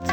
Hey,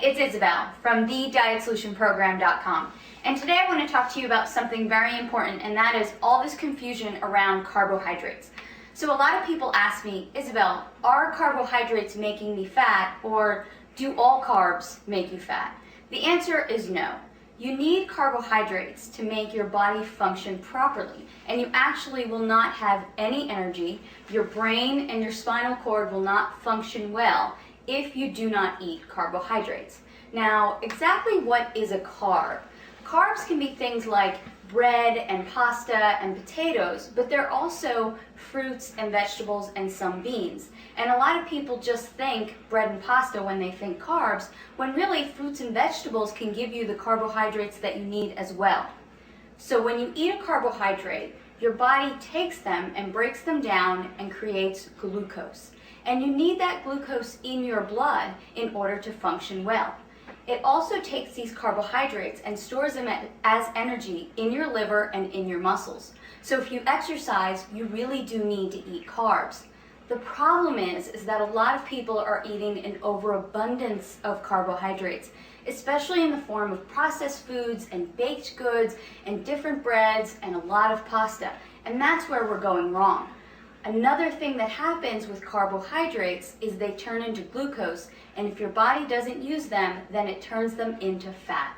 it's Isabel from thedietsolutionprogram.com, and today I want to talk to you about something very important, and that is all this confusion around carbohydrates. So a lot of people ask me, Isabel, are carbohydrates making me fat, or do all carbs make you fat? The answer is no. You need carbohydrates to make your body function properly, and you actually will not have any energy. Your brain and your spinal cord will not function well if you do not eat carbohydrates. Now, exactly what is a carb? Carbs can be things like bread and pasta and potatoes, but they're also fruits and vegetables and some beans. And a lot of people just think bread and pasta when they think carbs, when really fruits and vegetables can give you the carbohydrates that you need as well. So when you eat a carbohydrate, your body takes them and breaks them down and creates glucose. And you need that glucose in your blood in order to function well. It also takes these carbohydrates and stores them as energy in your liver and in your muscles. So if you exercise, you really do need to eat carbs. The problem is that a lot of people are eating an overabundance of carbohydrates, especially in the form of processed foods and baked goods and different breads and a lot of pasta. And that's where we're going wrong. Another thing that happens with carbohydrates is they turn into glucose, and if your body doesn't use them, then it turns them into fat,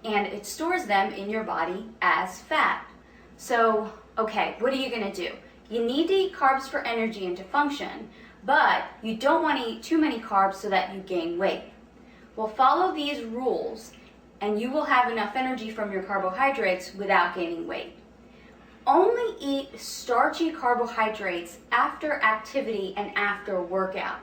and it stores them in your body as fat. So, okay, what are you going to do? You need to eat carbs for energy and to function, but you don't want to eat too many carbs so that you gain weight. Well, follow these rules, and you will have enough energy from your carbohydrates without gaining weight. Only eat starchy carbohydrates after activity and after a workout.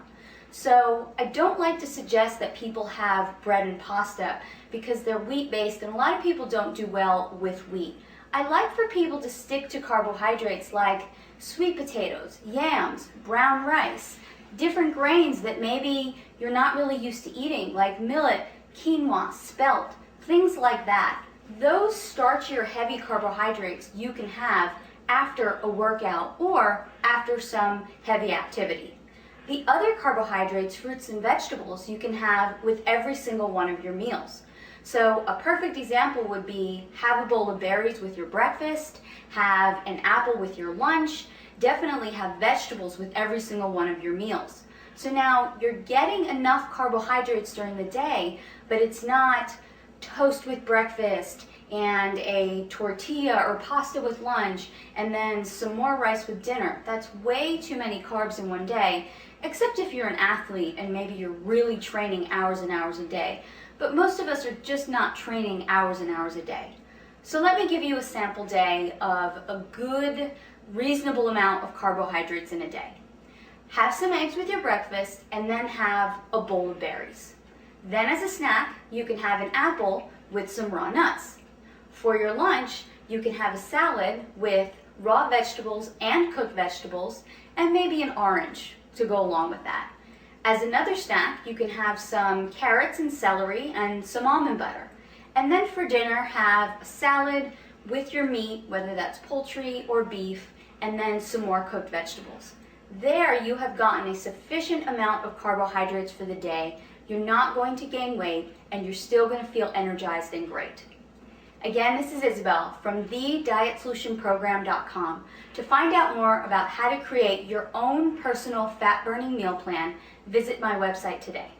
So I don't like to suggest that people have bread and pasta because they're wheat-based, and a lot of people don't do well with wheat. I like for people to stick to carbohydrates like sweet potatoes, yams, brown rice, different grains that maybe you're not really used to eating, like millet, quinoa, spelt, things like that. Those starchy or heavy carbohydrates you can have after a workout or after some heavy activity. The other carbohydrates, fruits and vegetables, you can have with every single one of your meals. So a perfect example would be have a bowl of berries with your breakfast, have an apple with your lunch, definitely have vegetables with every single one of your meals. So now you're getting enough carbohydrates during the day, but it's not toast with breakfast and a tortilla or pasta with lunch and then some more rice with dinner. That's way too many carbs in one day, except if you're an athlete and maybe you're really training hours and hours a day. But most of us are just not training hours and hours a day. So let me give you a sample day of a good, reasonable amount of carbohydrates in a day. Have some eggs with your breakfast and then have a bowl of berries. Then as a snack, you can have an apple with some raw nuts. For your lunch, you can have a salad with raw vegetables and cooked vegetables and maybe an orange to go along with that. As another snack, you can have some carrots and celery and some almond butter. And then for dinner, have a salad with your meat, whether that's poultry or beef, and then some more cooked vegetables. There you have gotten a sufficient amount of carbohydrates for the day. You're not going to gain weight, and you're still going to feel energized and great. Again, this is Isabel from thedietsolutionprogram.com. To find out more about how to create your own personal fat-burning meal plan, visit my website today.